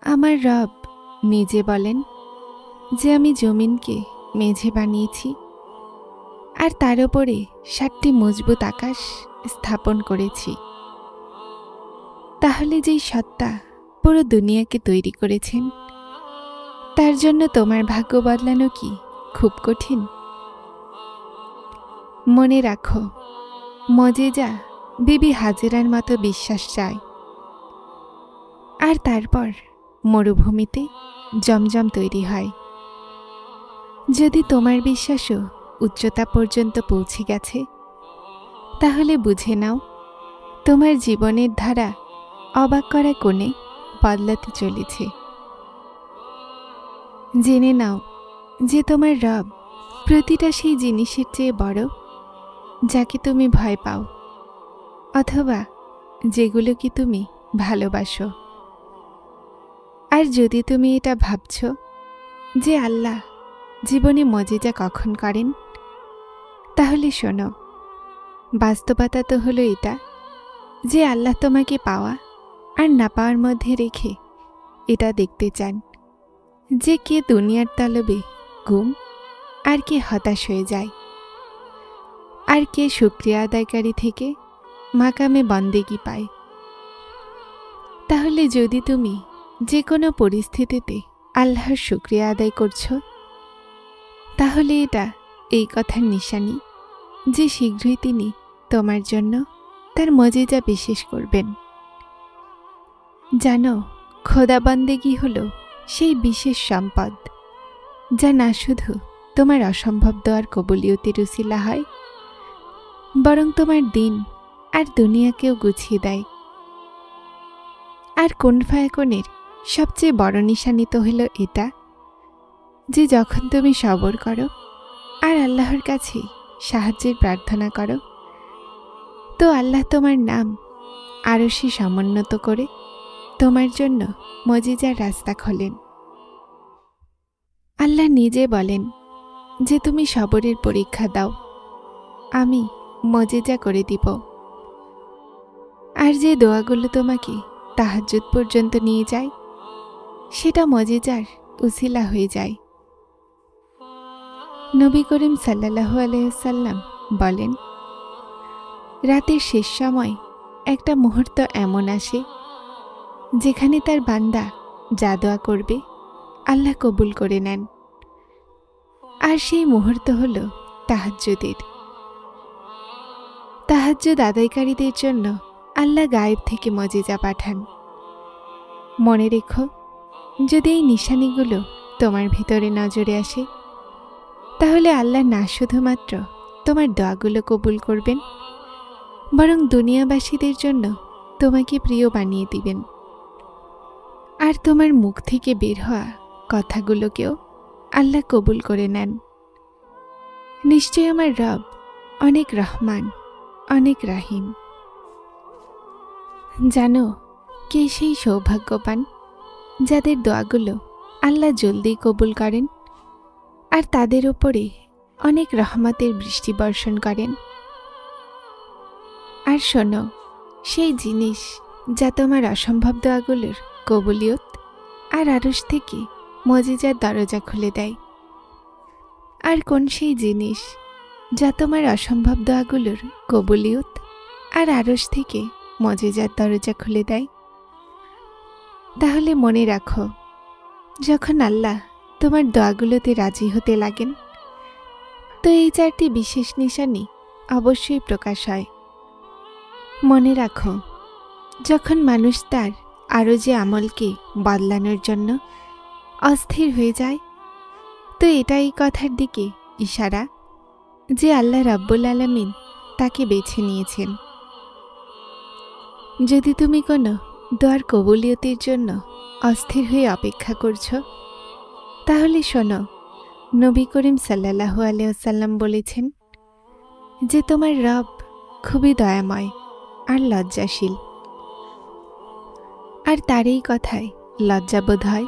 আমার রব নিজে বলেন যে আমি জমিনকে মেঝে বানিয়েছি আর তার উপরে 7টি মজবুত আকাশ স্থাপন করেছি। তাহলে যেই সত্তা পুরো দুনিয়াকে তৈরি করেছেন, তার জন্য তোমার ভাগ্য বদলানো কি খুব কঠিন? মনে রাখো, মজেজা বিবি হাজেরার মতো বিশ্বাস চায়। আর তারপর মরুভূমিতে জমজম তৈরি হয়। যদি তোমার বিশ্বাসও উচ্চতা পর্যন্ত পৌঁছে গেছে, তাহলে বুঝে নাও তোমার জীবনের ধারা অবাক করা কোণে বদলাতে চলেছে। জেনে নাও যে তোমার রব প্রতিটা সেই জিনিসের চেয়ে বড় যাকে তুমি ভয় পাও অথবা যেগুলোকে তুমি ভালোবাসো। আর যদি তুমি এটা ভাবছ যে আল্লাহ জীবনে মজেজা কখন করেন, তাহলে শোনো, বাস্তবতা তো হলো এটা যে আল্লাহ তোমাকে পাওয়া আর না পাওয়ার মধ্যে রেখে এটা দেখতে চান যে কে দুনিয়ার তলবে গুম আর কে হতাশ হয়ে যায়, আর কে শুকরিয়া আদায়কারী থেকে মাকামে বন্দেগি পায়। তাহলে যদি তুমি যে কোনো পরিস্থিতিতে আল্লাহর শুকরিয়া আদায় করছো, তাহলে এটা এই কথার নিশানি যে শীঘ্রই তিনি তোমার জন্য তার মজেজা বিশেষ করবেন। জানো, খোদা বন্দেগি হলো সেই বিশেষ সম্পদ যা না শুধু তোমার অসম্ভব দোয়ার কবুলিয়তের উসিলা হয়, বরং তোমার দিন আর দুনিয়াকেও গুছিয়ে দেয়। আর কোন ফায়াকনের সবচেয়ে বড় নিশানি তো হলো এটা যে যখন তুমি সবর করো আর আল্লাহর কাছে সাহায্যের প্রার্থনা করো, তো আল্লাহ তোমার নাম আরশে সমুন্নত করে তোমার জন্য মজিজার রাস্তা খোলেন। আল্লাহ নিজে বলেন যে তুমি সবরের পরীক্ষা দাও, আমি মজিজা করে দিব। আর যে দোয়াগুলো তোমাকে তাহাজ্জুদ পর্যন্ত নিয়ে যায়, সেটা মজিজার উসিলা হয়ে যায়। নবী করিম সাল্লাল্লাহু আলাইহি সাল্লাম বলেন, রাতের শেষ সময় একটা মুহূর্ত এমন আসে যেখানে তার বান্দা যা দোয়া করবে আল্লাহ কবুল করে নেন। আর সেই মুহূর্ত হল তাহাজ্জুদের। তাহাজ্জুদ আদায়কারীদের জন্য আল্লাহ গায়েব থেকে মজিজা পাঠান। মনে রেখো, যদি এই নিশানিগুলো তোমার ভিতরে নজরে আসে, তাহলে আল্লাহ না শুধুমাত্র তোমার দোয়াগুলো কবুল করবেন, বরং দুনিয়াবাসীদের জন্য তোমাকে প্রিয় বানিয়ে দিবেন। আর তোমার মুখ থেকে বের হওয়া কথাগুলোকেও আল্লাহ কবুল করে নেন। নিশ্চয় আমার রব অনেক রহমান, অনেক রাহিম। জানো, কে সেই সৌভাগ্যবান যাদের দোয়াগুলো আল্লাহ জলদি কবুল করেন আর তাদের উপরে অনেক রহমতের বৃষ্টি বর্ষণ করেন? আর শোনো, সেই জিনিস যা তোমার অসম্ভব দোয়াগুলোর কবুলিয়ত আর আরশ থেকে মজিজার দরজা খুলে দেয়। আর কোন সেই জিনিস যা তোমার অসম্ভব দোয়াগুলোর কবুলিয়ত আর আরশ থেকে মজিজার দরজা খুলে দেয়? তাহলে মনে রাখো, যখন আল্লাহ তোমার দোয়াগুলোতে রাজি হতে লাগেন, তো এই 4টি বিশেষ নিশানি অবশ্যই প্রকাশ হয়। মনে রাখো, যখন মানুষ তার আরও যে আমলকে বদলানোর জন্য অস্থির হয়ে যায়, তো এটা এই কথার দিকে ইশারা যে আল্লাহ রাব্বুল আলামিন তাকে বেছে নিয়েছেন। যদি তুমি কোনো দোয়ার কবুলিয়তের জন্য অস্থির হয়ে অপেক্ষা করছো, তাহলে শোনো, নবী করিম সাল্লাল্লাহু আলাইহি ওয়াসাল্লাম বলেছেন যে তোমার রব খুবই দয়াময় আর লজ্জাশীল। আর তার এই কথায় লজ্জাবোধ হয়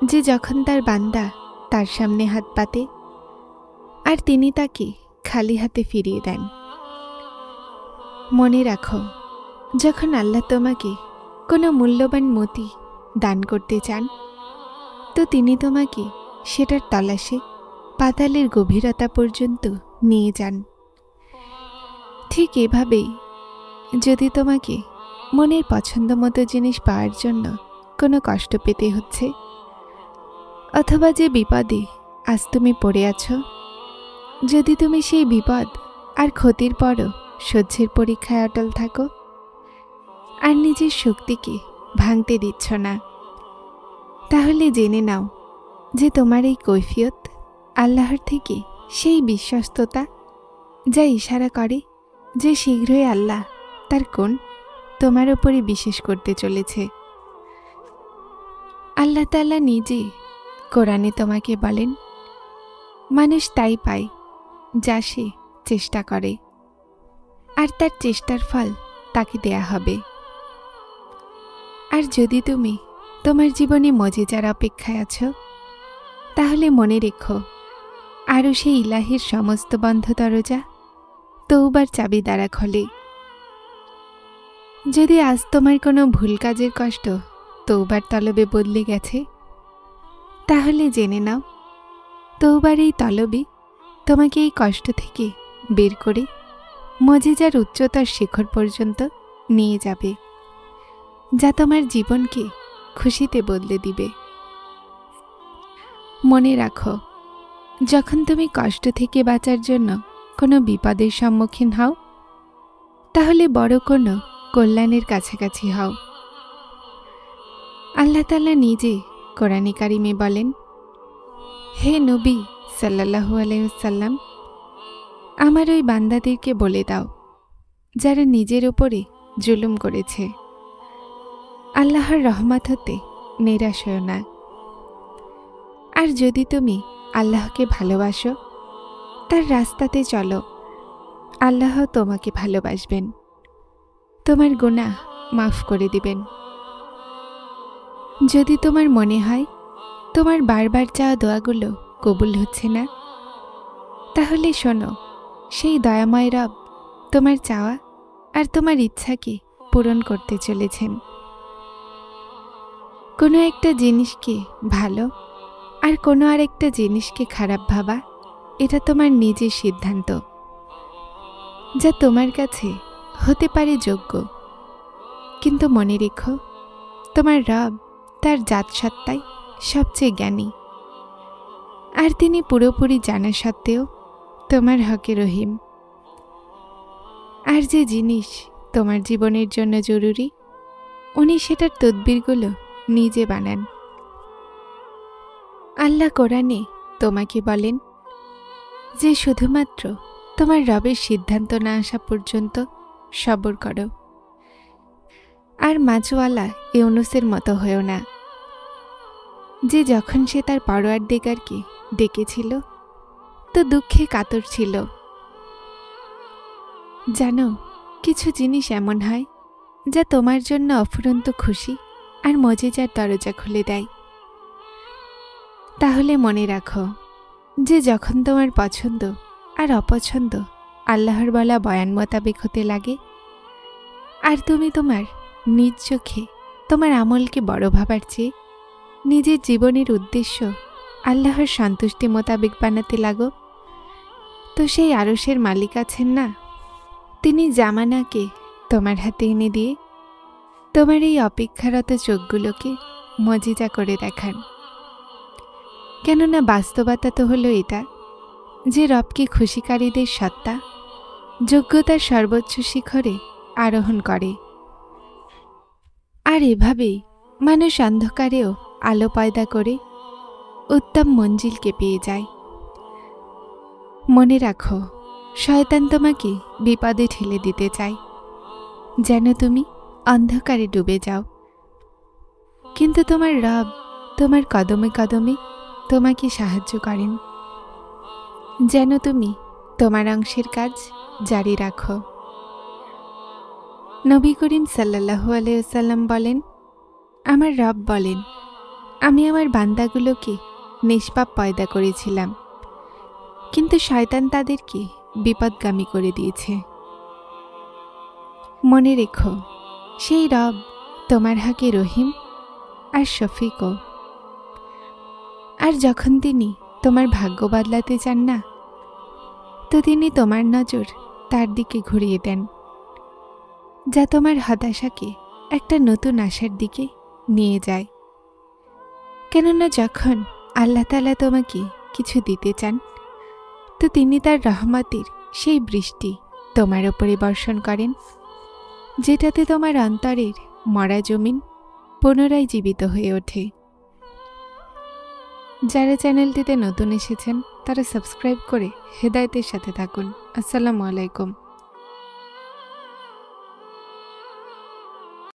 যে যখন তার বান্দা তার সামনে হাত পাতে আর তিনি তাকে খালি হাতে ফিরিয়ে দেন। মনে রাখো, যখন আল্লাহ তোমাকে কোনো মূল্যবান মতি দান করতে চান, তো তিনি তোমাকে সেটার তলাশে পাতালের গভীরতা পর্যন্ত নিয়ে যান। ঠিক এভাবেই যদি তোমাকে মনের পছন্দ মতো জিনিস পাওয়ার জন্য কোনো কষ্ট পেতে হচ্ছে, অথবা যে বিপদে আজ তুমি পড়ে আছো, যদি তুমি সেই বিপদ আর ক্ষতির পরও সহ্যের পরীক্ষায় অটল থাকো আর নিজের শক্তিকে ভাঙতে দিচ্ছ না, তাহলে জেনে নাও যে তোমার এই কৈফিয়ত আল্লাহর থেকে সেই বিশ্বস্ততা যা ইশারা করে যে শীঘ্রই আল্লাহ তার কোণ তোমার উপরে বিশেষ করতে চলেছে। আল্লাহ তাআলা নিজে কোরআনে তোমাকে বলেন, মানুষ তাই পায় যা সে চেষ্টা করে, আর তার চেষ্টার ফল তাকে দেয়া হবে। আর যদি তুমি তোমার জীবনে মজিজার অপেক্ষায় আছো, তাহলে মনে রেখো আরও সেই ইলাহির সমস্ত বন্ধ দরজা তওবার চাবি দ্বারা খোলে। যদি আজ তোমার কোনো ভুল কাজের কষ্ট তওবার তলবে বদলে গেছে, তাহলে জেনে নাও তওবার এই তলবই তোমাকে এই কষ্ট থেকে বের করে মজিজার উচ্চতর শিখর পর্যন্ত নিয়ে যাবে, যা তোমার জীবনকে খুশিতে বদলে দিবে। মনে রাখো, যখন তুমি কষ্ট থেকে বাঁচার জন্য কোনো বিপদের সম্মুখীন হও, তাহলে বড় কোনো কল্যাণের কাছাকাছি হও। আল্লাহ তাআলা নিজে কোরআনে কারিমে বলেন, হে নবী সাল্লাল্লাহু আলাইহি ওয়াসাল্লাম, আমার ওই বান্দাদেরকে বলে দাও যারা নিজের উপরে জুলুম করেছে, আল্লাহর রহমত হতে নিরাশ হও না। আর যদি তুমি আল্লাহকে ভালোবাসো, তার রাস্তাতে চলো, আল্লাহ তোমাকে ভালোবাসবেন, তোমার গুনাহ মাফ করে দিবেন। যদি তোমার মনে হয় তোমার বারবার চাওয়া দোয়াগুলো কবুল হচ্ছে না, তাহলে শোনো, সেই দয়াময় রব তোমার চাওয়া আর তোমার ইচ্ছাকে পূরণ করতে চলেছেন। কোনো একটা জিনিসকে ভালো আর কোনো আরেকটা জিনিসকে খারাপ ভাবা, এটা তোমার নিজের সিদ্ধান্ত, যা তোমার কাছে হতে পারে যোগ্য। কিন্তু মনে রেখো, তোমার রব তার জাতসত্তায় সবচেয়ে জ্ঞানী, আর তিনি পুরোপুরি জানা সত্ত্বেও তোমার হকে রহিম। আর যে জিনিস তোমার জীবনের জন্য জরুরি, উনি সেটার তদবিরগুলো নিজে বানান। আল্লাহ কোরআনে তোমাকে বলেন যে শুধুমাত্র তোমার রবের সিদ্ধান্ত না আসা পর্যন্ত সবর করো, আর মাঝওয়ালা ইউনুসের মতো হয়েও না, যে যখন সে তার পরওয়ারদিগারকে ডেকেছিল তো দুঃখে কাতর ছিল। জানো, কিছু জিনিস এমন হয় যা তোমার জন্য অফুরন্ত খুশি আর মজেজার দরজা খুলে দেয়। তাহলে মনে রাখো যে যখন তোমার পছন্দ আর অপছন্দ আল্লাহর বলা বয়ান মোতাবেক হতে লাগে, আর তুমি তোমার নিজ চোখে তোমার আমলকে বড় ভাবার চেয়ে নিজের জীবনের উদ্দেশ্য আল্লাহর সন্তুষ্টি মোতাবেক বানাতে লাগো, তো সেই আরশের মালিক আছেন না, তিনি জামানাকে তোমার হাতে এনে দিয়ে তোমার এই অপেক্ষারত চোখগুলোকে মজিজা করে দেখান। কেননা বাস্তবতা তো হলো এটা যে রবকে খুশিকারীদের সত্তা যোগ্যতার সর্বোচ্চ শিখরে আরোহণ করে, আর এভাবেই মানুষ অন্ধকারেও আলো পয়দা করে উত্তম মঞ্জিলকে পেয়ে যায়। মনে রাখো, শয়তান তোমাকে বিপদে ঠেলে দিতে চায় যেন তুমি অন্ধকারে ডুবে যাও, কিন্তু তোমার রব তোমার কদমে কদমে তোমাকে সাহায্য করেন যেন তুমি তোমার অংশের কাজ জারি রাখো। নবী করিম সাল্লাল্লাহু আলাইহি ওয়াসাল্লাম বলেন, আমার রব বলেন, আমি আমার বান্দাগুলোকে নিষ্পাপ পয়দা করেছিলাম, কিন্তু শয়তান তাদেরকে বিপদগামী করে দিয়েছে। মনে রেখো, সেই রব তোমার হকে রহিম আর শফিকও। আর যখন তিনি তোমার ভাগ্য বদলাতে চান না, তো তিনি তোমার নজর তার দিকে ঘুরিয়ে দেন, যা তোমার হতাশাকে একটা নতুন আশার দিকে নিয়ে যায়। কেননা যখন আল্লাহ তাআলা তোমাকে কিছু দিতে চান, তো তিনি তার রহমতের সেই বৃষ্টি তোমার ওপরে বর্ষণ করেন, যেটাতে তোমার অন্তরের মরা জমিন পুনরায় জীবিত হয়ে ওঠে। যারা চ্যানেলটিতে নতুন এসেছেন তারা সাবস্ক্রাইব করে হেদায়েতের সাথে থাকুন। আসসালামু আলাইকুম।